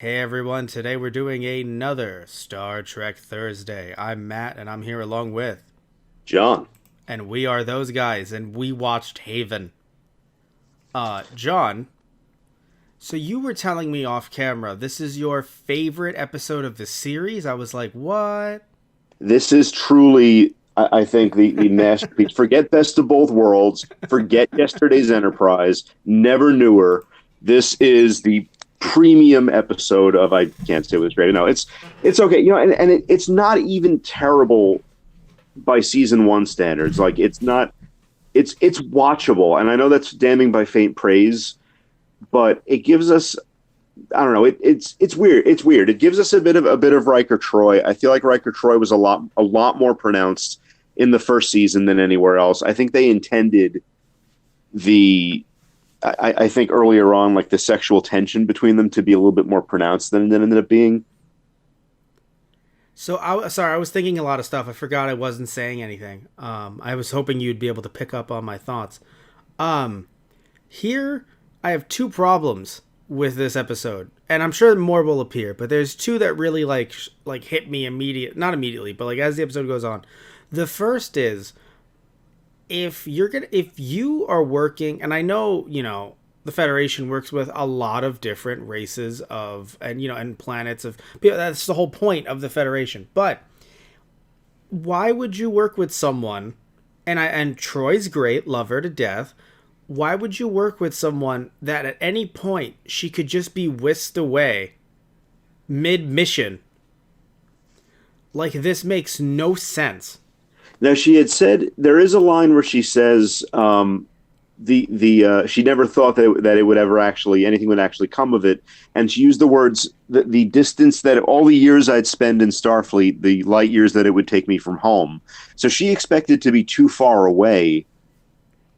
Hey everyone, today we're doing another Star Trek Thursday. I'm Matt and I'm here along with, John. and we are those guys, and we watched Haven. John, so you were telling me off camera this is your favorite episode of the series. I was like, what? This is truly, I think, the masterpiece. Forget Best of Both Worlds. Forget Yesterday's Enterprise. Never knew her. This is the premium episode of I can't say with straight. No, it's okay. It's not even terrible by season one standards. Like it's not. It's watchable, and I know that's damning by faint praise, but it gives us I don't know. It's weird. It's weird. It gives us a bit of Riker Troy. I feel like Riker Troy was a lot more pronounced in the first season than anywhere else. I think they intended the I think earlier on like the sexual tension between them to be a little bit more pronounced than it ended up being. Sorry, I was thinking a lot of stuff. I forgot I wasn't saying anything. I was hoping you'd be able to pick up on my thoughts. Um, Here I have two problems with this episode, and I'm sure more will appear. But there's two that really like hit me not immediately, but like as the episode goes on. The first is if you are working, and I know the Federation works with a lot of different races of and planets of people. That's the whole point of the Federation. But why would you work with someone? And Troy's great, love her to death. Why would you work with someone that at any point she could just be whisked away mid mission? Like, this makes no sense. Now she had said there is a line where she says the she never thought that it would ever actually anything would actually come of it, and she used the words the distance that all the years I'd spend in Starfleet, the light years that it would take me from home. So she expected to be too far away,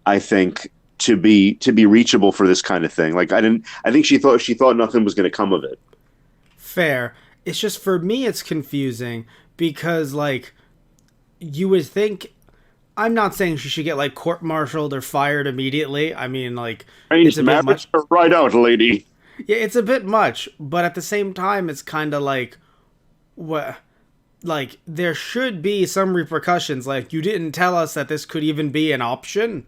I think, to be reachable for this kind of thing. Like I think she thought nothing was going to come of it. Fair. It's just, for me it's confusing because, like, you would think, I'm not saying she should get like court-martialed or fired immediately. I mean, like, it's Changed a bit matters much. right out, lady. Yeah, it's a bit much, but at the same time, it's kind of like, what? Like, there should be some repercussions. Like, you didn't tell us that this could even be an option.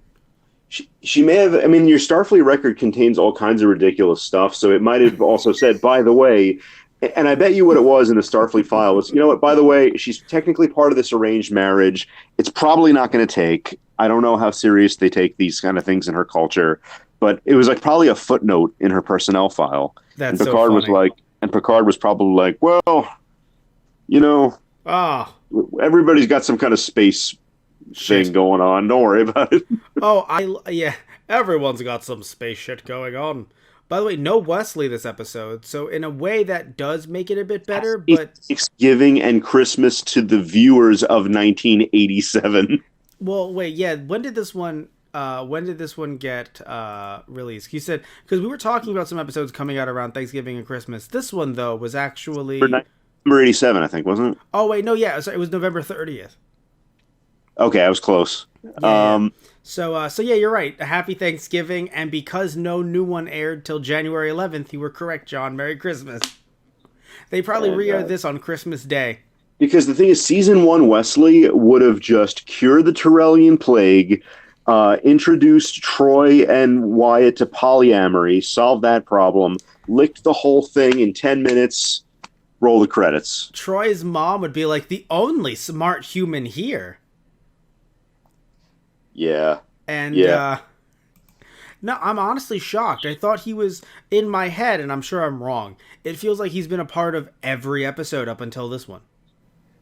She may have. I mean, your Starfleet record contains all kinds of ridiculous stuff, so it might have also said, by the way, and I bet you what it was in the Starfleet file was, you know what, by the way, she's technically part of this arranged marriage. It's probably not going to take. I don't know how serious they take these kind of things in her culture, but it was like probably a footnote in her personnel file. And That's so Picard was funny. like, and Picard was probably like, well, you know, Ah, everybody's got some kind of space thing shit. going on. Don't worry about it. Yeah, everyone's got some space shit going on. By the way, no Wesley this episode, so in a way that does make it a bit better, Happy but, Thanksgiving and Christmas to the viewers of 1987. well, wait, yeah, when did this one get released? You said, because we were talking about some episodes coming out around Thanksgiving and Christmas. This one, though, was For actually, Number 87, I think, wasn't it? oh wait, no, yeah, sorry, it was November 30th. Okay, I was close. Yeah, yeah. Um, So yeah, you're right. A happy Thanksgiving, and because no new one aired till January 11th, you were correct, John. Merry Christmas. They probably and re-aired this on Christmas Day. because the thing is, season one Wesley would have just cured the Torellian plague, introduced Troy and Wyatt to polyamory, solved that problem, licked the whole thing in 10 minutes, roll the credits. Troy's mom would be like the only smart human here, Yeah. and Yeah. no, I'm honestly shocked. I thought he was, in my head, and I'm sure I'm wrong. It feels like he's been a part of every episode up until this one.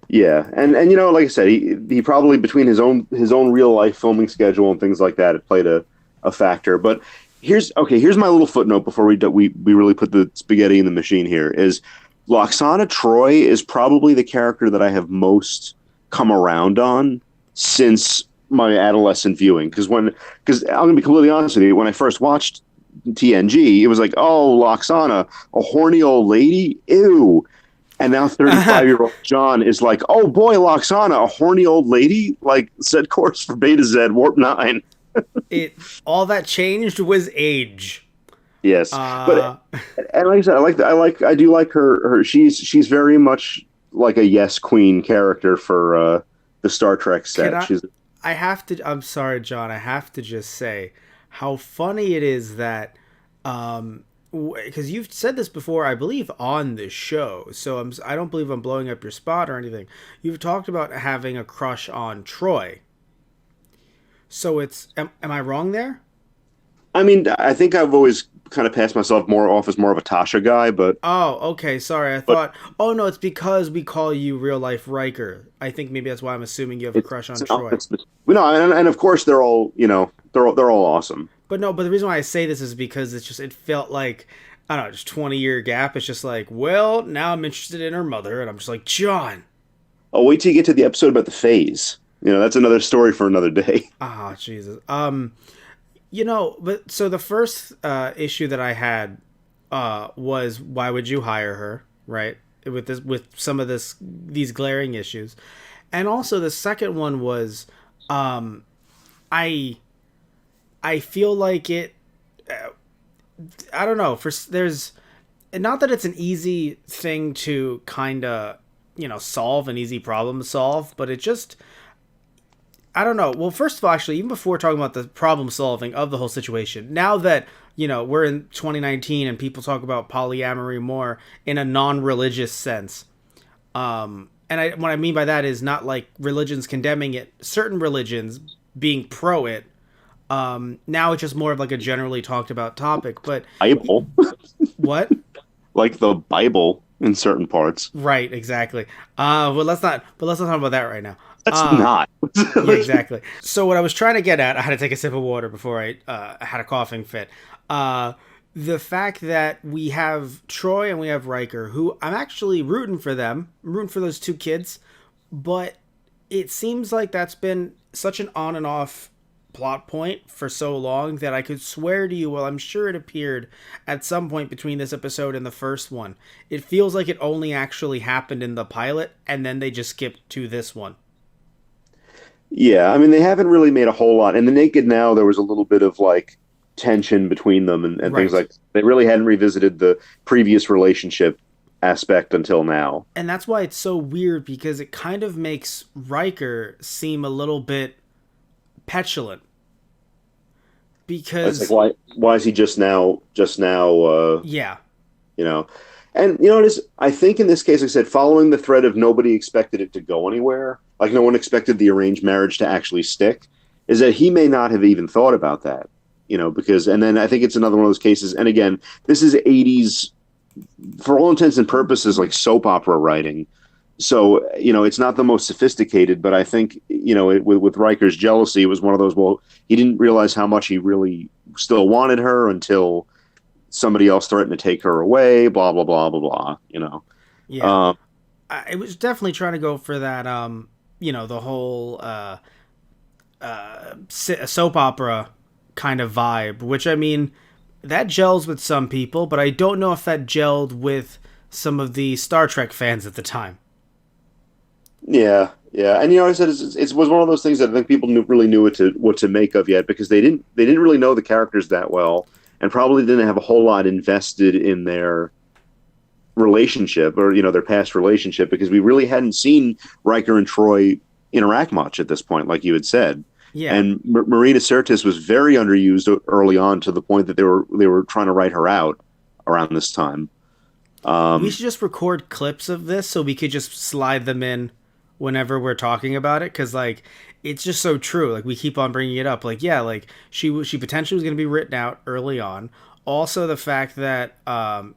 Yeah, and like I said, he probably between his own real life filming schedule and things like that, it played a factor. But here's my little footnote before we really put the spaghetti in the machine. Here is Loxana Troy is probably the character that I have most come around on since my adolescent viewing. Because I'm gonna be completely honest with you, when I first watched TNG, it was like, oh, Loxana, a horny old lady, ew. And now 35-year-old John is like, oh boy, Loxana, a horny old lady? Like, set course for Beta Z, Warp 9. It All that changed was age. Yes, but Uh, and like I said, I do like her. She's very much like a yes queen character for the Star Trek can set. I? She's I have to. I'm sorry, John. I have to just say how funny it is that, because you've said this before, I believe, on this show. So I don't believe I'm blowing up your spot or anything. You've talked about having a crush on Troy. So am I wrong there? I mean, I think I've always kind of passed myself more off as more of a Tasha guy, Oh, okay. Sorry. I but thought. Oh no, it's because we call you real life Riker. I think maybe that's why I'm assuming you have a crush it's on an Troy. no, and of course they're all they're all awesome. But no, but the reason why I say this is because it felt like I don't know, just 20-year gap. It's just like, well, now I'm interested in her mother, and I'm just like, John. Oh, wait till you get to the episode about the phase. That's another story for another day. Ah, Jesus. But so the first issue that I had was why would you hire her, right? With some of these glaring issues, and also the second one was, I I feel like it. I don't know. There's not that it's an easy thing to kind of solve, an easy problem to solve, but it just I don't know. Well, first of all, actually, even before talking about the problem solving of the whole situation, now that we're in 2019 and people talk about polyamory more in a non-religious sense, and what I mean by that is not like religions condemning it, certain religions being pro it. Now it's just more of like a generally talked about topic. But Bible, what? like the Bible in certain parts. Right, exactly. Well, let's not. But let's not talk about that right now. That's not. Yeah, exactly. So what I was trying to get at, I had to take a sip of water before I had a coughing fit. The fact that we have Troy and we have Riker, who I'm actually rooting for them. I'm rooting for those two kids, but it seems like that's been such an on and off plot point for so long that I could swear to you, well, I'm sure it appeared at some point between this episode and the first one. It feels like it only actually happened in the pilot, and then they just skipped to this one. Yeah, I mean they haven't really made a whole lot. In the Naked Now, there was a little bit of like tension between them and things Right. like they really hadn't revisited the previous relationship aspect until now. And that's why it's so weird because it kind of makes Riker seem a little bit petulant It's like because why is he just now yeah, you know and it is I think in this case, like I said, following the thread of nobody expected it to go anywhere, like no one expected the arranged marriage to actually stick, is that he may not have even thought about that, because and then I think it's another one of those cases, and again, this is 80s for all intents and purposes, like soap opera writing. So, it's not the most sophisticated, but I think, with Riker's jealousy, it was one of those, well, he didn't realize how much he really still wanted her until somebody else threatened to take her away, blah, blah, blah, blah, blah. yeah. Um, I was definitely trying to go for that. The whole soap opera kind of vibe, which I mean, that gels with some people, but I don't know if that gelled with some of the Star Trek fans at the time. yeah, yeah. And, I said it was one of those things that I think people really knew what to make of yet because they didn't really know the characters that well and probably didn't have a whole lot invested in their relationship or their past relationship because we really hadn't seen Riker and Troy interact much at this point, like you had said. Yeah, And Marina Sirtis was very underused early on to the point that they were trying to write her out around this time. we Um, should just record clips of this so we could just slide them in whenever we're talking about it because like it's just so true. Like we keep on bringing it up. Like yeah, like she potentially was going to be written out early on. Also, the fact that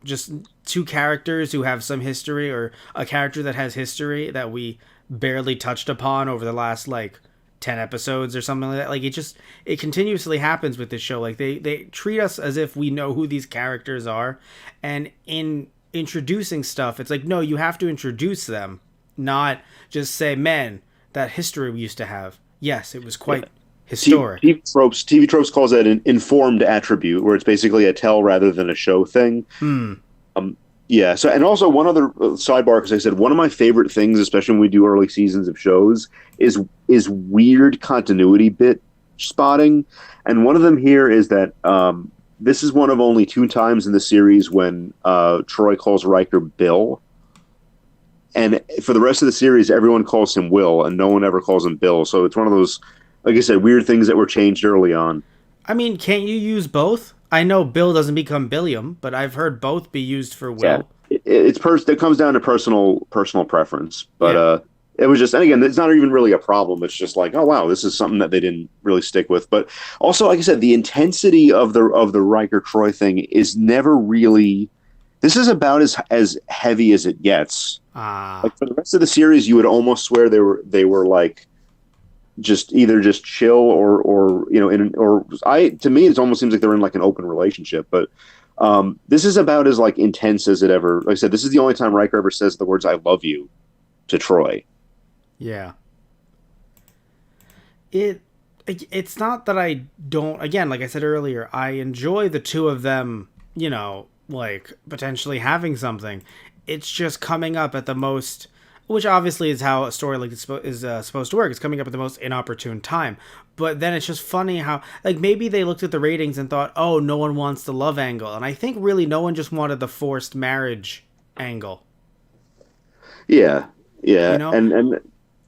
just two characters who have some history or a character that has history that we barely touched upon over the last like 10 episodes or something like that. Like it continuously happens with this show. Like they treat us as if we know who these characters are, and in introducing stuff it's like no, you have to introduce them, not just say, man, that history we used to have, yes, it was quite historic. TV tropes calls that an informed attribute, where it's basically a tell rather than a show thing. Hmm. Um, yeah. So, and also one other sidebar, because I said one of my favorite things, especially when we do early seasons of shows, is weird continuity bit spotting, and one of them here is that this is one of only two times in the series when Troy calls Riker Bill, and for the rest of the series, everyone calls him Will, and no one ever calls him Bill. So it's one of those, like I said, weird things that were changed early on. I mean, can't you use both? I know Bill doesn't become Billiam, but I've heard both be used for Yeah, Will. it comes down to personal preference, but Yeah. it was just, and again, it's not even really a problem. It's just like, oh wow, this is something that they didn't really stick with. But also, like I said, the intensity of the Riker Troy thing is never really. This is about as heavy as it gets. Ah. Like for the rest of the series, you would almost swear they were like just either just chill or in or I to me it almost seems like they're in like an open relationship. But this is about as like intense as it ever. Like I said, this is the only time Riker ever says the words "I love you" to Troy. Yeah. It it's not that I don't, again, like I said earlier, I enjoy the two of them, like potentially having something. It's just coming up at the most, which obviously is how a story like this is supposed to work. It's coming up at the most inopportune time. But then it's just funny how, like, maybe they looked at the ratings and thought, oh, no one wants the love angle. And I think really no one just wanted the forced marriage angle, Yeah, you yeah, know?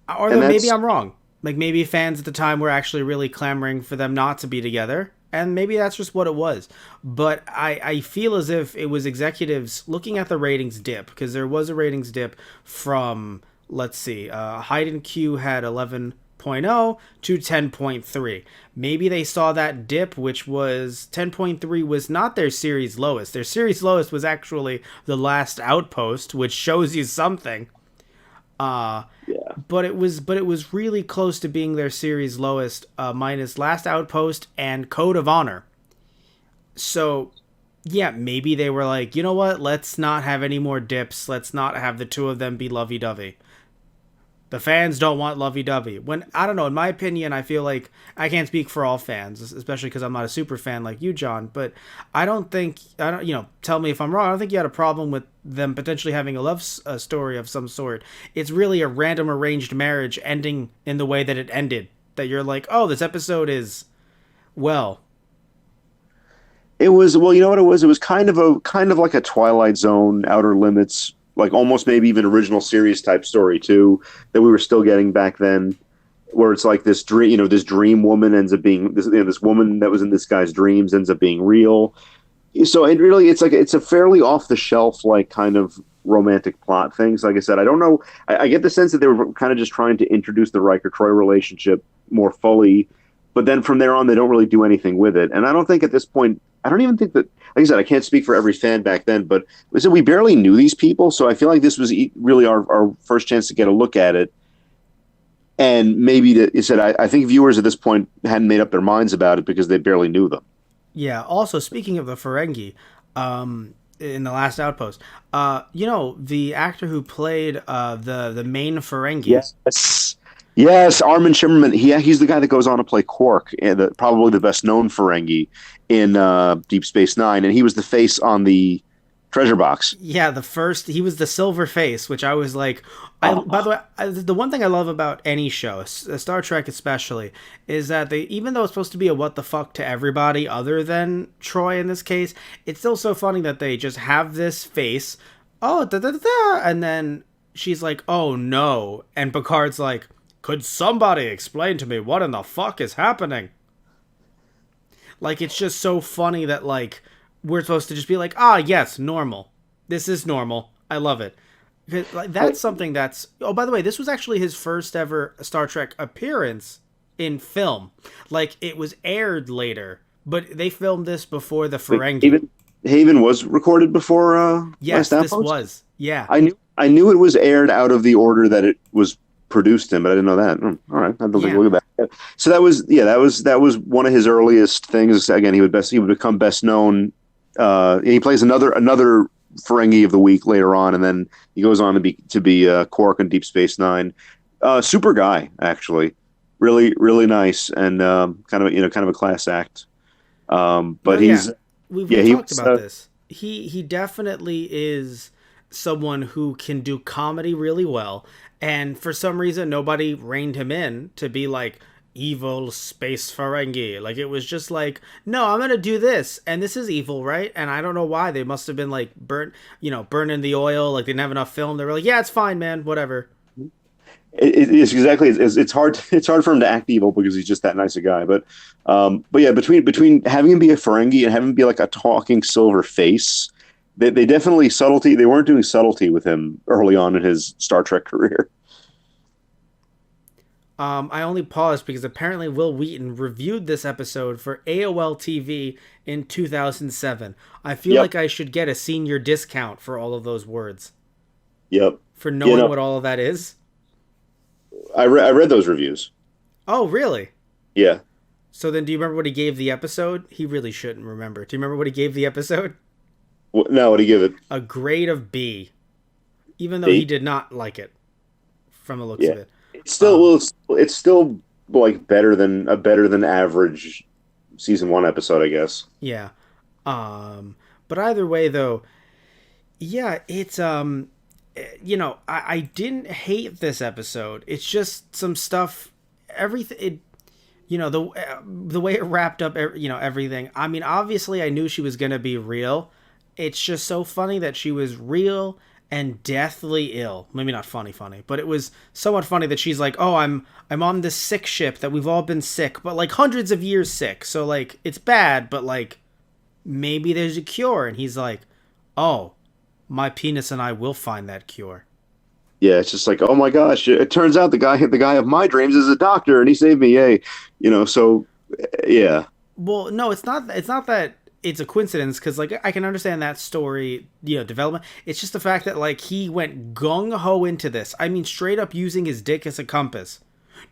Or and though maybe that's I'm wrong. Like maybe fans at the time were actually really clamoring for them not to be together, and maybe that's just what it was. But I feel as if it was executives looking at the ratings dip, because there was a ratings dip from, let's see, Hyde Q had 11.0 to 10.3. Maybe they saw that dip, which was 10.3 was not their series lowest. Their series lowest was actually The Last Outpost, which shows you something. yeah. But it was really close to being their series lowest, minus Last Outpost and Code of Honor. So yeah, maybe they were like, you know what? Let's not have any more dips. Let's not have the two of them be lovey dovey. The fans don't want lovey dovey. When, I don't know, in my opinion, I feel like I can't speak for all fans, especially because I'm not a super fan like you, John. But I don't, tell me if I'm wrong. I don't think you had a problem with them potentially having a love story of some sort. It's really a random arranged marriage ending in the way that it ended. That you're like, oh, this episode is, well, It was, well, you know what it was? It was kind of like a Twilight Zone, Outer Limits, like almost maybe even original series type story too, that we were still getting back then, where it's like this dream, this dream woman ends up being this woman that was in this guy's dreams ends up being real. So it really, it's like it's a fairly off the shelf like kind of romantic plot things. Like I said, I don't know. I get the sense that they were kind of just trying to introduce the Riker Troy relationship more fully, but then from there on, they don't really do anything with it. And I don't think at this point, I don't even think that. Like I said, I can't speak for every fan back then, but listen, we barely knew these people, so I feel like this was really our first chance to get a look at it. And maybe that you said, I think viewers at this point hadn't made up their minds about it because they barely knew them. yeah. Also, speaking of the Ferengi, in the Last Outpost, the actor who played the main Ferengi. Yes. Yes, Armin Shimmerman. He's the guy that goes on to play Quark, and probably the best known Ferengi in Deep Space Nine, and he was the face on the treasure box. Yeah, he was the silver face, which I was like, by Oh, the way, the one thing I love about any show, Star Trek especially, is that even though it's supposed to be a what the fuck to everybody other than Troy in this case, it's still so funny that they just have this face, oh, da da da da, and then she's like, oh no, and Picard's like, could somebody explain to me what in the fuck is happening? Like, it's just so funny that, like, we're supposed to just be like, ah, yes, normal. This is normal. I love it. Like, I, that's something that's. Oh, by the way, this was actually his first ever Star Trek appearance in film. Like, it was aired later, but they filmed this before the wait, Ferengi. Haven was recorded before Yes, Last this Outpost. was. Yeah. I knew it was aired out of the order that it was produced in, but I didn't know that. All right, I don't take a Yeah. look at that. So that was one of his earliest things. Again, he would become best known. He plays another Ferengi of the week later on, and then he goes on to be Quark in Deep Space Nine. Super guy, actually, really really nice, and kind of a class act. No, But yeah. he's We've, yeah we've he talked was about this. He definitely is someone who can do comedy really well, and for some reason nobody reined him in to be like, evil space Ferengi. Like, it was just like, no, I'm gonna do this, and this is evil, right? And I don't know why. They must have been like burning the oil. Like, they didn't have enough film. They were like, yeah, it's fine, man, whatever. It's exactly. It's hard. It's hard for him to act evil because he's just that nice a guy. But yeah, between having him be a Ferengi and having him be like a talking silver face, they definitely subtlety. They weren't doing subtlety with him early on in his Star Trek career. I only paused because apparently Will Wheaton reviewed this episode for AOL TV in 2007. I feel Yep. like I should get a senior discount for all of those words, Yep. for knowing You know, what all of that is. I read those reviews. Oh, really? Yeah. So then, do you remember what he gave the episode? He really shouldn't remember. Do you remember what he gave the episode? Now, what do you give it? A grade of B, even though B? he did not like it, from the looks Yeah. of it. It's still well, it's still like better than average season one episode, I guess. Yeah. But either way, though, yeah, it's I didn't hate this episode. It's just some stuff. Everything. The way it wrapped up. Everything. I mean, obviously, I knew she was gonna be real. It's just so funny that she was real and deathly ill. Maybe not funny, but it was somewhat funny that she's like, "Oh, I'm on this sick ship that we've all been sick, but like hundreds of years sick. So like it's bad, but like maybe there's a cure." And he's like, "Oh, my penis and I will find that cure." Yeah, it's just like, oh my gosh! It turns out the guy of my dreams is a doctor, and he saved me. Yay! So yeah, Well, no, it's not. It's not that it's a coincidence because like I can understand that story, development. It's just the fact that like he went gung ho into this. I mean, straight up using his dick as a compass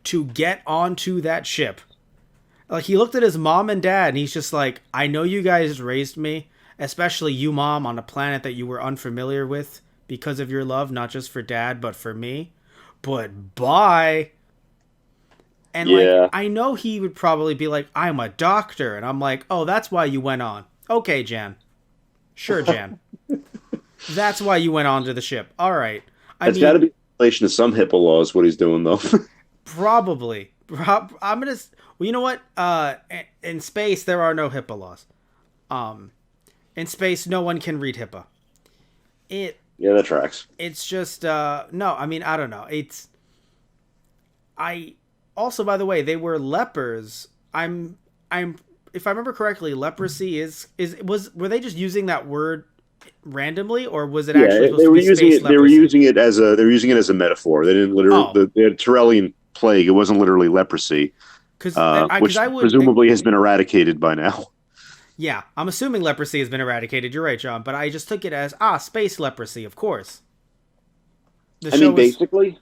to get onto that ship. Like he looked at his mom and dad, and he's just like, "I know you guys raised me, especially you, mom, on a planet that you were unfamiliar with because of your love, not just for dad, but for me. But bye." And yeah. like I know he would probably be like, "I'm a doctor," and I'm like, "Oh, that's why you went on." Okay, Jan. Sure, Jan. That's why you went on to the ship. All right. It's got to be in relation to some HIPAA laws. What he's doing though. Probably. I'm gonna. Well, you know what? In space there are no HIPAA laws. In space, no one can read HIPAA. Yeah, that tracks. It's just no. I mean, I don't know. I also, by the way, they were lepers. I'm if I remember correctly, leprosy were they just using that word randomly, or was it actually supposed they to were be using space it. They were leprosy? using it as a metaphor. They didn't literally. Oh. They had Turellian plague. It wasn't literally leprosy, Because which I would presumably has been eradicated by now. yeah, I'm assuming leprosy has been eradicated. You're right, John, but I just took it as space leprosy, of course. The I mean, basically.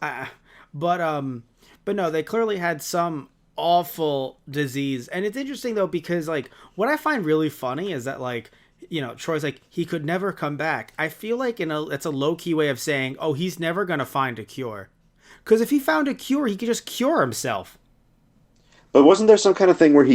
uh, but no, they clearly had some awful disease, and it's interesting though because like what I find really funny is that like Troy's like he could never come back. I feel like it's a low key way of saying, oh, he's never gonna find a cure, because if he found a cure, he could just cure himself. But wasn't there some kind of thing where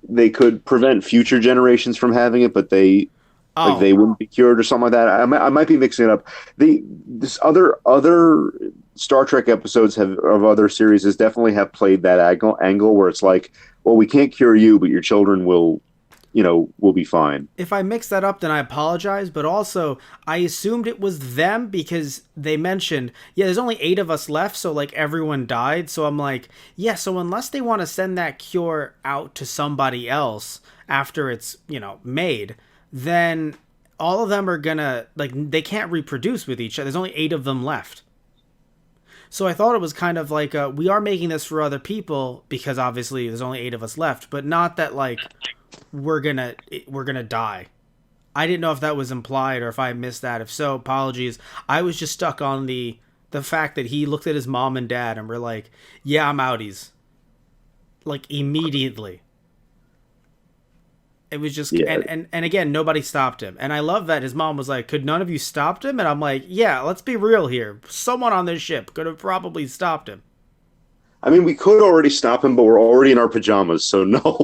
they could prevent future generations from having it, but they wouldn't be cured or something like that? I might be mixing it up. This other Star Trek episodes of other series definitely have played that angle where it's like, well, we can't cure you, but your children will be fine. If I mix that up, then I apologize. But also, I assumed it was them because they mentioned, yeah, there's only 8 of us left, so like everyone died. So I'm like, yeah, so unless they want to send that cure out to somebody else after it's, made, then all of them are gonna, like, they can't reproduce with each other. There's only 8 of them left. So I thought it was kind of like, we are making this for other people because obviously there's only 8 of us left, but not that like we're gonna die. I didn't know if that was implied or if I missed that. If so, apologies. I was just stuck on the fact that he looked at his mom and dad and were like, yeah, I'm outies. Like immediately. It was just, Yeah. and again, nobody stopped him. And I love that his mom was like, could none of you stopped him? And I'm like, yeah, let's be real here. Someone on this ship could have probably stopped him. I mean, we could already stop him, but we're already in our pajamas, so no.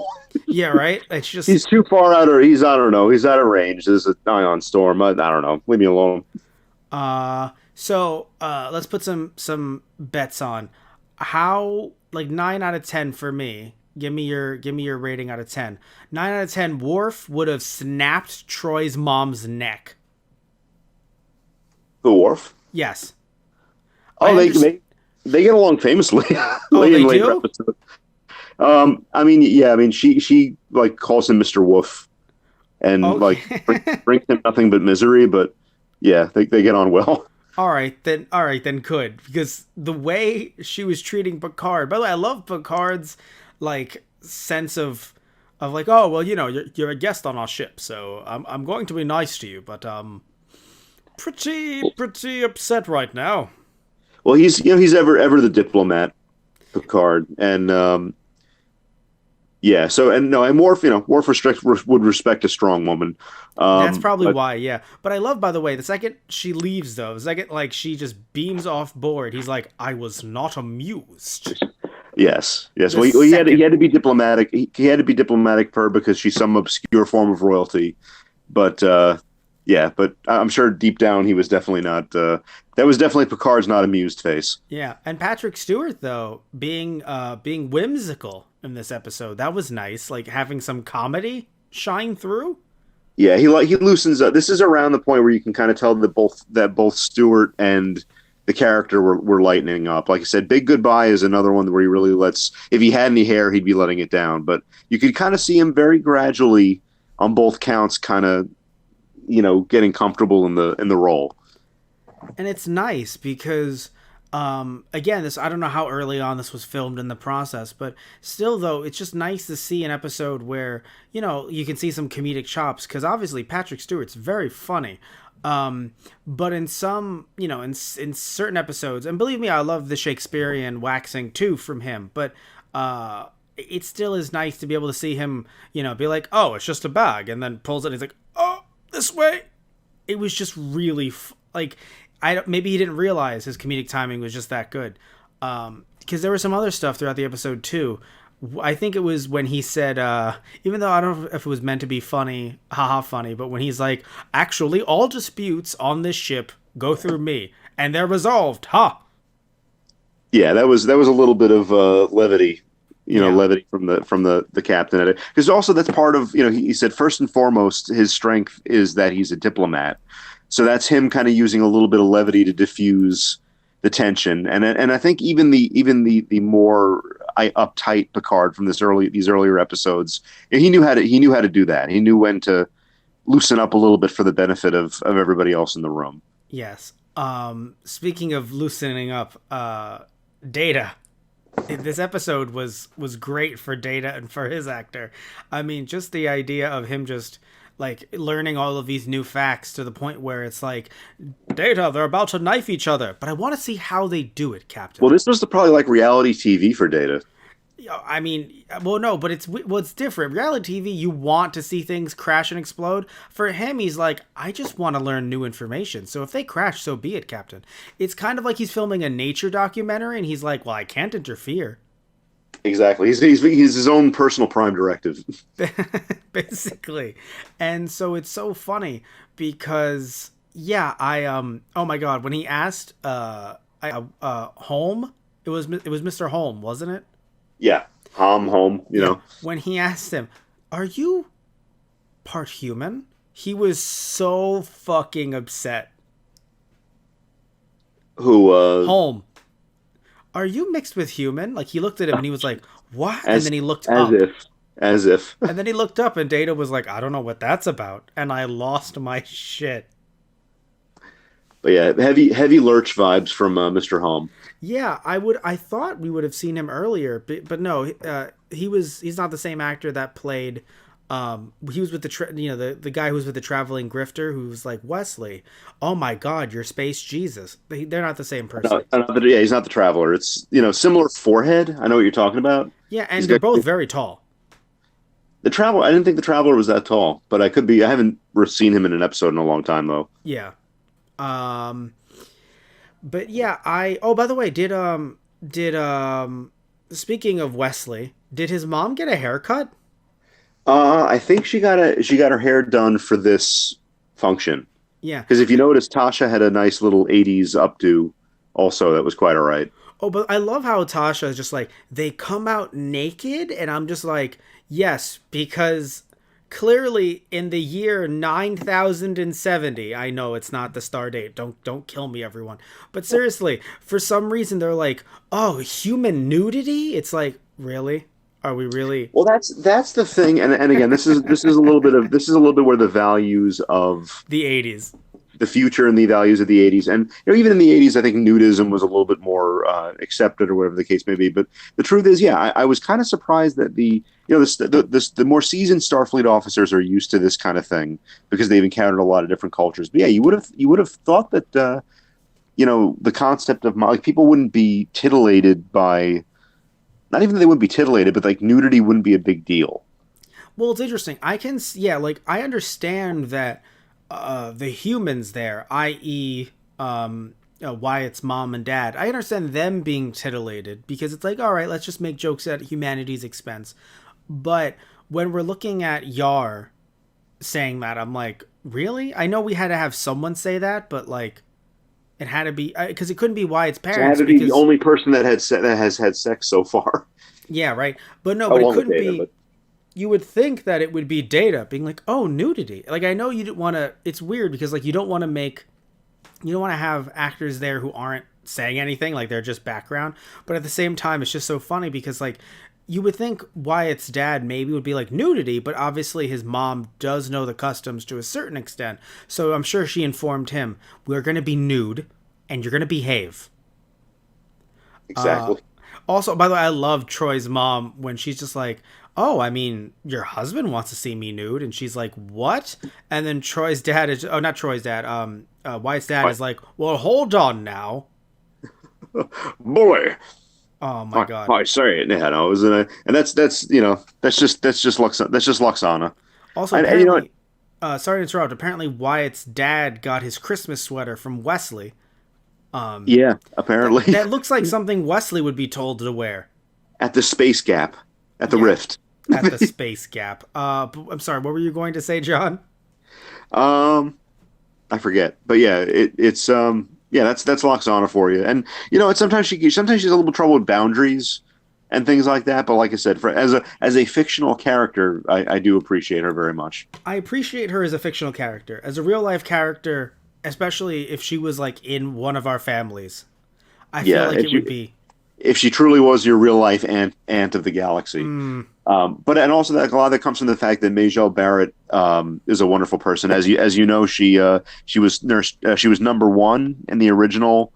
Yeah, right? It's just... He's too far out, or he's out of range. There's an ion storm. I don't know. Leave me alone. So let's put some bets on. How like 9 out of 10 for me. Give me your rating out of 10. 9 out of 10. Worf would have snapped Troy's mom's neck. The Worf. Yes. Oh, I understand. they get along famously Oh, late they in later do? episodes. I mean, yeah, I mean, she like calls him Mr. Wolf and like Okay. brings him nothing but misery. But yeah, they get on well. All right then, good, because the way she was treating Picard. By the way, I love Picard's like sense of like, oh well, you're a guest on our ship, so I'm going to be nice to you, but pretty upset right now. Well, he's ever the diplomat, Picard, and yeah. So and no, and Worf would respect a strong woman. That's probably But why, yeah. But I love, by the way, the second she leaves, though, the second like she just beams off board, he's like, I was not amused. yes. The Well, he second, had to be diplomatic. He had to be diplomatic for her because she's some obscure form of royalty. But yeah, but I'm sure deep down he was definitely not. That was definitely Picard's not amused face. yeah, and Patrick Stewart though being whimsical in this episode, that was nice. Like having some comedy shine through. Yeah, he loosens up. This is around the point where you can kind of tell that both Stewart and the character were lightening up. Like I said, Big Goodbye is another one where he really lets. If he had any hair, he'd be letting it down. But you could kind of see him very gradually on both counts, kind of getting comfortable in the role. And it's nice because again, this, I don't know how early on this was filmed in the process, but still though, it's just nice to see an episode where you can see some comedic chops, because obviously Patrick Stewart's very funny. But in some, in certain episodes, and believe me, I love the Shakespearean waxing too from him, but it still is nice to be able to see him, be like, oh, it's just a bag, and then pulls it and he's like, oh, this way. It was just really like, maybe he didn't realize his comedic timing was just that good. Because there was some other stuff throughout the episode too. I think it was when he said, even though I don't know if it was meant to be funny, haha funny, but when he's like, actually, all disputes on this ship go through me, and they're resolved, ha. Yeah, that was a little bit of levity, Yeah. levity from the captain at it. Because also that's part of he said first and foremost his strength is that he's a diplomat, so that's him kind of using a little bit of levity to diffuse the tension. And I think even the more uptight Picard from these earlier episodes, he knew how to do that. He knew when to loosen up a little bit for the benefit of everybody else in the room. Yes. Speaking of loosening up, Data. This episode was great for Data and for his actor. I mean, just the idea of him just like learning all of these new facts to the point where it's like, Data, they're about to knife each other, but I want to see how they do it, Captain. Well, this was probably like reality TV for Data. I mean, well, no, but it's different. Reality TV, you want to see things crash and explode. For him, he's like, I just want to learn new information. So if they crash, so be it, Captain. It's kind of like he's filming a nature documentary, and he's like, well, I can't interfere. Exactly. He's his own personal prime directive. Basically. And so it's so funny, because yeah, oh my god, when he asked Holm, it was Mr. Holm, wasn't it? Yeah, home. Yeah. When he asked him, "Are you part human?" He was so fucking upset. Who Holm, are you mixed with human? Like he looked at him and he was like, "What?" And as then he looked as up. if. And then he looked up and Data was like, I don't know what that's about. And I lost my shit. But yeah, heavy Lurch vibes from Mr. Home. Yeah, I thought we would have seen him earlier, but no, he's not the same actor that played he was with the guy who was with the traveling grifter who was like, Wesley, oh my god, you're Space Jesus. They're not the same person. Yeah, he's not the Traveler. It's similar forehead. I know what you're talking about. Yeah, and they're both very tall. The Traveler. I didn't think the Traveler was that tall, but I could be. I haven't seen him in an episode in a long time though. Yeah. But yeah, oh, by the way, did speaking of Wesley, did his mom get a haircut? I think she got her hair done for this function. Yeah. Because if you notice, Tasha had a nice little '80s updo, also that was quite all right. Oh, but I love how Tasha is just like, they come out naked, and I'm just like, yes, because clearly in the year 9070, I know it's not the star date. Don't kill me, everyone. But seriously, for some reason they're like, oh, human nudity? It's like, really? Are we really? Well, that's the thing, and again, this is a little bit of this is a little bit where the values of The 80s. the future and the values of the 80s, and even in the 80s, I think nudism was a little bit more accepted, or whatever the case may be. But the truth is, yeah, I was kind of surprised that the more seasoned Starfleet officers are used to this kind of thing because they've encountered a lot of different cultures. But yeah, you would have thought that the concept of like people wouldn't be titillated by, not even that they wouldn't be titillated, but like nudity wouldn't be a big deal. Well, it's interesting. Yeah, like I understand that the humans there, i.e., Wyatt's mom and dad, I understand them being titillated because it's like, all right, let's just make jokes at humanity's expense. But when we're looking at Yar saying that, I'm like, really? I know we had to have someone say that, but like, it had to be because it couldn't be Wyatt's So it had parents. to be the Because only person that has had sex so far, yeah, right. But no, but it along with couldn't Data. be. But You would think that it would be Data being like, oh, nudity. Like, I know you didn't want to. It's weird because like you don't want to have actors there who aren't saying anything, like they're just background. But at the same time, it's just so funny because like you would think Wyatt's dad maybe would be like nudity, but obviously his mom does know the customs to a certain extent. So I'm sure she informed him, we're going to be nude and you're going to behave. exactly. Also, by the way, I love Troy's mom when she's just like, oh, I mean, your husband wants to see me nude. And she's like, what? And then Troy's dad is, oh, not Troy's dad, Wyatt's dad is like, well, hold on now. Boy, Oh my God. I say it. Yeah, no, it was and that's just Luxana. Also, And you know what? apparently, sorry to interrupt. Apparently, Wyatt's dad got his Christmas sweater from Wesley. Yeah, apparently That looks like something Wesley would be told to wear at the Space Gap, at the Yeah. Rift. at the Space Gap. I'm sorry. What were you going to say, John? I forget, but yeah, yeah, that's Loxana for you. And sometimes she's a little bit trouble with boundaries and things like that. But like I said, as a fictional character, I do appreciate her very much. I appreciate her as a fictional character. As a real life character, especially if she was like in one of our families, I Yeah, feel like it would be. if she truly was your real life aunt of the galaxy. And also that a lot of that comes from the fact that Majel Barrett is a wonderful person. As you know, she was she was number one in the original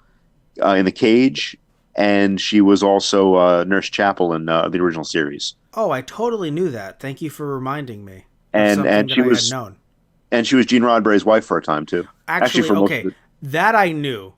in the Cage, and she was also Nurse Chapel in the original series. Oh, I totally knew that. Thank you for reminding me. Of And something she that I was had known. and she was Gene Roddenberry's wife for a time too. Actually, for most okay, of it. that I knew.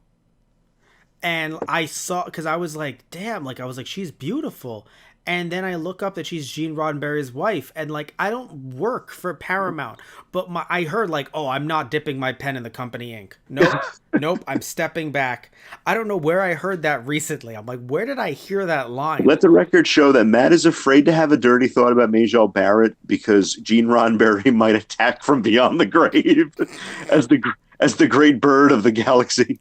And I saw, because I was like, damn, like I was like, she's beautiful. And then I look up that she's Gene Roddenberry's wife, and like I don't work for Paramount, but I heard like, oh, I'm not dipping my pen in the company ink. Nope, nope, I'm stepping back. I don't know where I heard that recently. I'm like, where did I hear that line? Let the record show that Matt is afraid to have a dirty thought about Majel Barrett because Gene Roddenberry might attack from beyond the grave as the great bird of the galaxy.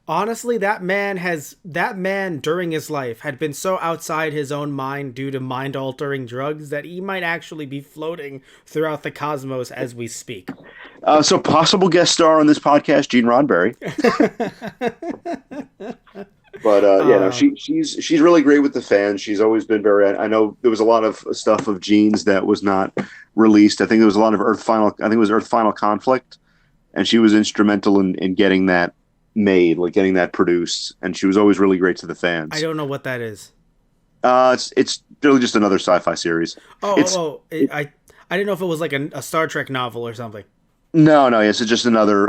Honestly, that man during his life had been so outside his own mind due to mind altering drugs that he might actually be floating throughout the cosmos as we speak. So possible guest star on this podcast, Gene Roddenberry. But yeah, no, she's really great with the fans. She's always been very. I know there was a lot of stuff of Gene's that was not released. I think there was a lot of Earth Final Conflict, and she was instrumental in getting that made, like getting that produced, and she was always really great to the fans. I don't know what that is. It's really just another sci-fi series. I didn't know if it was like a Star Trek novel or something. No, yes, it's just another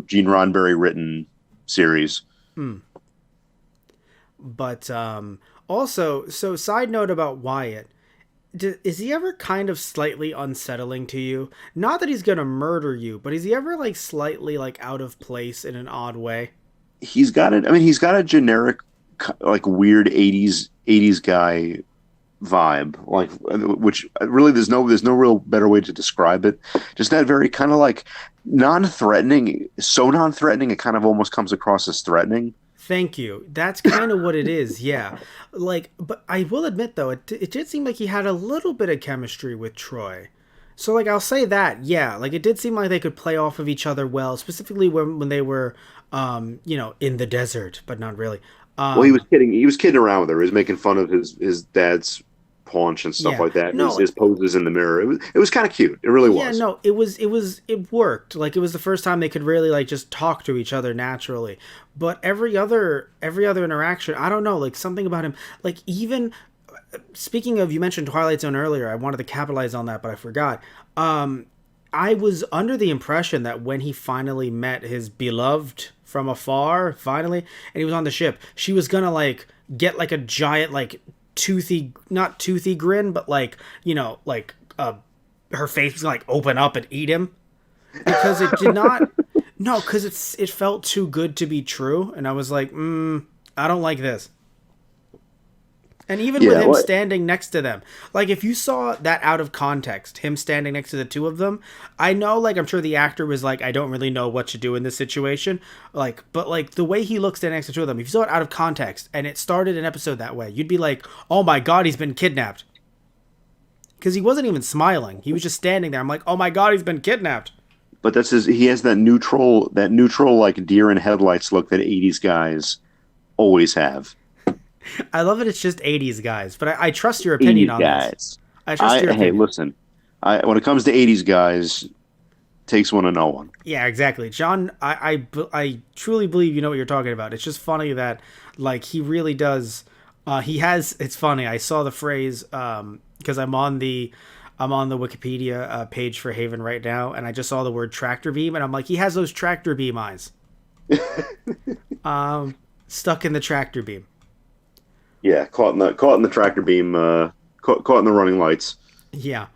Gene Roddenberry written series. But also, so side note about Wyatt, is he ever kind of slightly unsettling to you? Not that he's gonna murder you, but is he ever like slightly like out of place in an odd way? He's got it. I mean, he's got a generic, like weird '80s guy vibe, like which really there's no real better way to describe it. Just that very kind of like non-threatening, so non-threatening it kind of almost comes across as threatening. Thank you. That's kind of what it is. Yeah. Like, but I will admit though, it did seem like he had a little bit of chemistry with Troy. So like I'll say that, yeah, like it did seem like they could play off of each other well, specifically when they were in the desert, but not really. Well, he Um was kidding. He was kidding around with her. He was making fun of his dad's paunch and stuff yeah. like that. No, His poses in the mirror. It was kind of cute. It really yeah, was. no, it worked. Like it was the first time they could really like just talk to each other naturally. But every other interaction, I don't know, like something about him, like even speaking of, you mentioned Twilight Zone earlier. I wanted to capitalize on that, but I forgot. I was under the impression that when he finally met his beloved from afar, finally, and he was on the ship, she was gonna like get like a giant like toothy, not toothy grin, but like like her face was gonna like open up and eat him because it did not. No, because it felt too good to be true, and I was like, I don't like this. And even with Yeah. him Well, standing next to them, like if you saw that out of context, him standing next to the two of them, I know, like I'm sure the actor was like, I don't really know what to do in this situation, like, but like the way he looks standing next to the two of them, if you saw it out of context and it started an episode that way, you'd be like, oh my god, he's been kidnapped, because he wasn't even smiling, he was just standing there. I'm like, oh my god, he's been kidnapped. but that's his. He has that neutral like deer in headlights look that '80s guys always have. I love it. It's just 80s guys, but I trust your opinion '80s on this. guys. I trust your Hey, opinion. listen. When it comes to '80s guys, takes one to know one. Yeah, exactly. John, I truly believe you know what you're talking about. It's just funny that, like, he really does. He has. It's funny. I saw the phrase because I'm on the Wikipedia page for Haven right now, and I just saw the word tractor beam, and I'm like, he has those tractor beam eyes. Stuck in the tractor beam. Yeah, caught in the tractor beam, caught in the running lights. Yeah.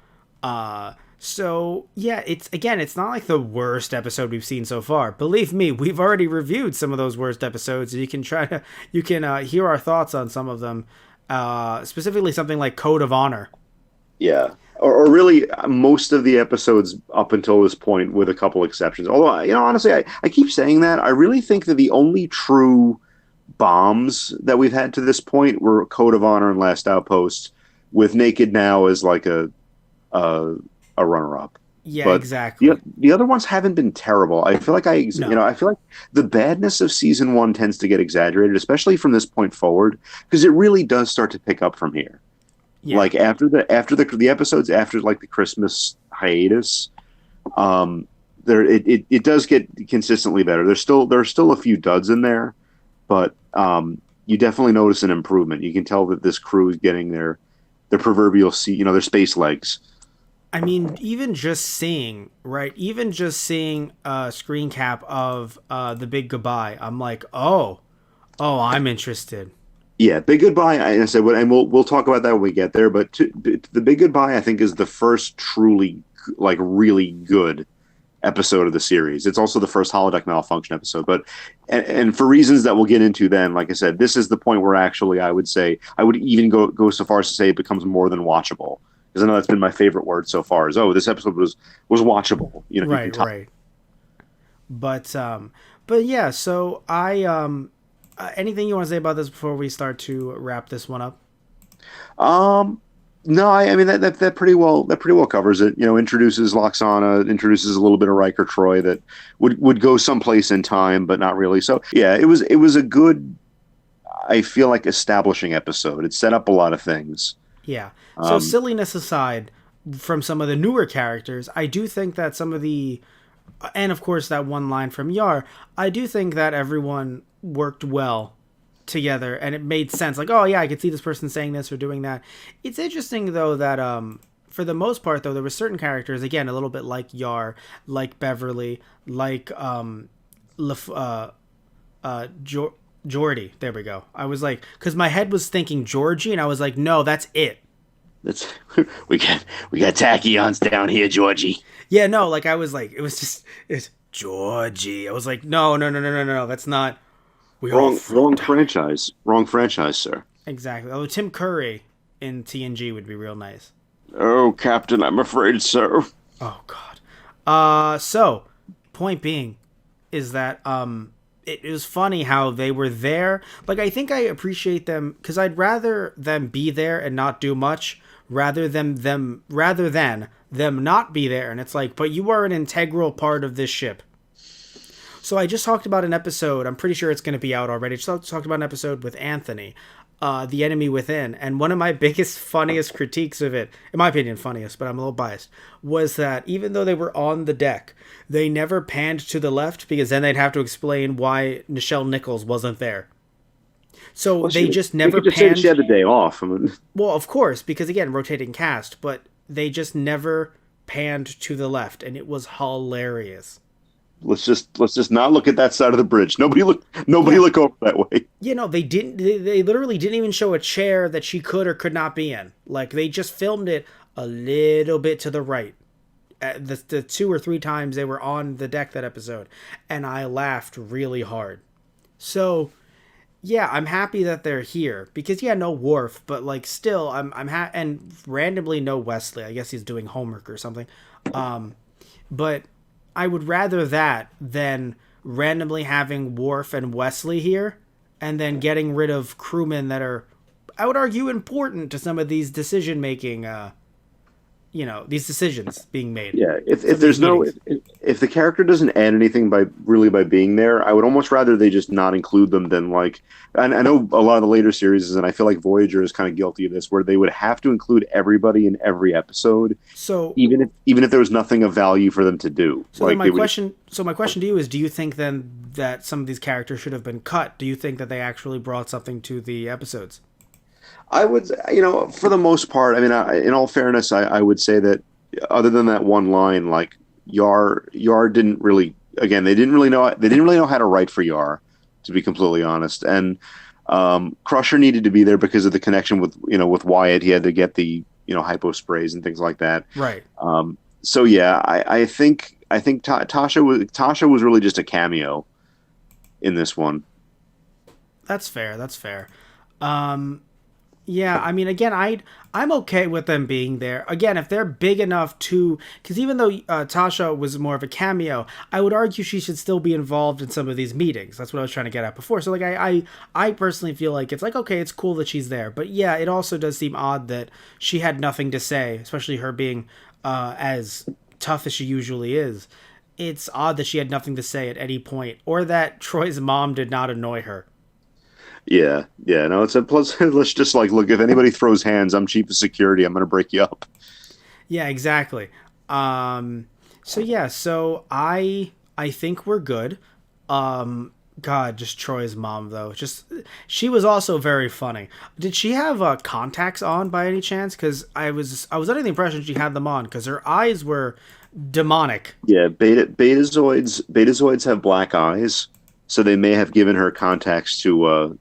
So yeah, it's not like the worst episode we've seen so far. Believe me, we've already reviewed some of those worst episodes. You can hear our thoughts on some of them. Specifically something like Code of Honor. Yeah, or really most of the episodes up until this point, with a couple exceptions. Although, honestly, I keep saying that. I really think that the only true bombs that we've had to this point were Code of Honor and Last Outpost, with Naked Now as like a, a runner up. Yeah, But exactly. the other ones haven't been terrible. I feel like No. I feel like the badness of season one tends to get exaggerated, especially from this point forward, because it really does start to pick up from here. Yeah. Like after the episodes after like the Christmas hiatus, it does get consistently better. There's still a few duds in there, but you definitely notice an improvement. You can tell that this crew is getting their proverbial their space legs. I mean, even just seeing a screen cap of the big goodbye, I'm like, I'm interested. Yeah, Big Goodbye. I said, and we'll talk about that when we get there. But the Big Goodbye, I think, is the first truly like really good episode of the series. It's also the first holodeck malfunction episode. But and for reasons that we'll get into then, like I said, this is the point where actually I would say I would even go so far as to say it becomes more than watchable. Because I know that's been my favorite word so far. Is this episode was watchable. You Right, can right. But yeah. So anything you want to say about this before we start to wrap this one up? No, I mean that pretty well covers it. Introduces Loxana, introduces a little bit of Riker Troy that would go someplace in time, but not really. So yeah, it was a good, I feel like, establishing episode. It set up a lot of things. Yeah. So Um, silliness aside, from some of the newer characters, I do think that some of the, and of course that one line from Yar, I do think that everyone worked well together, and it made sense. Like, oh yeah, I could see this person saying this or doing that. It's interesting though that for the most part though, there were certain characters, again, a little bit like Yar, like Beverly, like Geordi. There we go. I was like, because my head was thinking Georgie, and I was like, no, that's it. that's we got tachyons down here, Georgie. Yeah, no, like I was like, it's Georgie. I was like, no, no, no, no, no, no, that's not. We all Wrong franchise. Wrong franchise, sir. exactly. Although Tim Curry in TNG would be real nice. Oh, Captain, I'm afraid so. Oh God. So point being, is that it was funny how they were there. Like, I think I appreciate them because I'd rather them be there and not do much rather than them not be there. And it's like, but you are an integral part of this ship. So I just talked about an episode. I'm pretty sure it's going to be out already. Just talked about an episode with Anthony, The Enemy Within. And one of my biggest, funniest critiques of it, in my opinion, funniest, but I'm a little biased, was that even though they were on the deck, they never panned to the left because then they'd have to explain why Nichelle Nichols wasn't there. So Well, they just never could just say panned. she had the day off. I mean, Well, of course, because again, rotating cast, but they just never panned to the left, and it was hilarious. let's just not look at that side of the bridge. Nobody Yeah. look over that way. You know, they didn't. They literally didn't even show a chair that she could or could not be in. Like they just filmed it a little bit to the right. The 2 or 3 times they were on the deck that episode, and I laughed really hard. So yeah, I'm happy that they're here because yeah, no Worf, but like still, and randomly no Wesley. I guess he's doing homework or something. But I would rather that than randomly having Worf and Wesley here, and then getting rid of crewmen that are, I would argue, important to some of these decision making. These decisions being made. Yeah, if Some of there's these no meetings. if the character doesn't add anything by being there, I would almost rather they just not include them than like. And I know a lot of the later series, and I feel like Voyager is kind of guilty of this, where they would have to include everybody in every episode, So even if there was nothing of value for them to do. So Like then they would, my question to you is: do you think then that some of these characters should have been cut? Do you think that they actually brought something to the episodes? I would, for the most part, I mean, in all fairness, I would say that other than that one line, like Yar didn't really, again, they didn't really know how to write for Yar, to be completely honest. And Crusher needed to be there because of the connection with Wyatt. He had to get the hypo sprays and things like that. Right. So yeah, I think Tasha was really just a cameo in this one. That's fair. That's fair. Yeah, I mean, again, I'm okay with them being there. Again, if they're big enough to, because even though Tasha was more of a cameo, I would argue she should still be involved in some of these meetings. That's what I was trying to get at before. So, like, I personally feel like it's like, okay, it's cool that she's there, but yeah, it also does seem odd that she had nothing to say, especially her being as tough as she usually is. It's odd that she had nothing to say at any point, or that Troy's mom did not annoy her. Yeah, yeah. No, it's a plus. Let's just like look. If anybody throws hands, I'm chief of security. I'm gonna break you up. Yeah, exactly. So yeah, so I think we're good. God, just Troy's mom though. Just she was also very funny. Did she have contacts on by any chance? Because I was under the impression she had them on because her eyes were demonic. Yeah, betazoids have black eyes, so they may have given her contacts to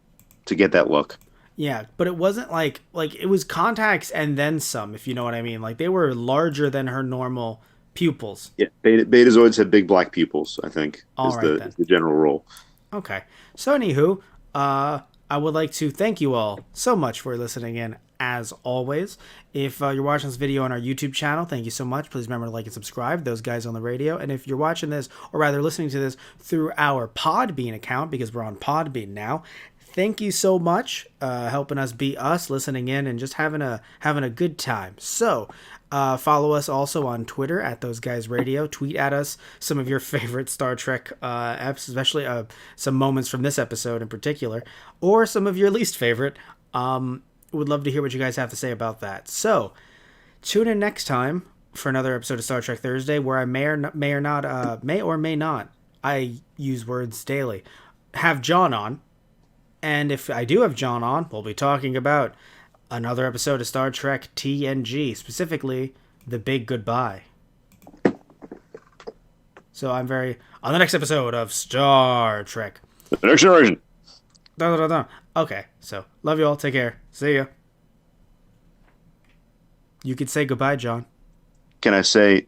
get that look. Yeah, but it wasn't like it was contacts and then some, if you know what I mean. Like they were larger than her normal pupils. Yeah, betazoids have big black pupils. I think All is right, the then. is the general rule. Okay. So anywho, I would like to thank you all so much for listening in as always. If you're watching this video on our YouTube channel, thank you so much. Please remember to like and subscribe, those guys on the radio. And if you're watching this, or rather listening to this through our Podbean account, because we're on Podbean now, thank you so much, helping us be us, listening in, and just having a good time. So, follow us also on Twitter at Those Guys Radio. Tweet at us some of your favorite Star Trek eps, especially some moments from this episode in particular, or some of your least favorite. Would love to hear what you guys have to say about that. So, tune in next time for another episode of Star Trek Thursday, where I may or may not, I use words daily, have John on. And if I do have John on, we'll be talking about another episode of Star Trek TNG, specifically The Big Goodbye. So on the next episode of Star Trek. The next generation. Da, da, da, da. Okay, so love you all. Take care. See ya. You could say goodbye, John. Can I say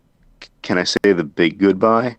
the big goodbye?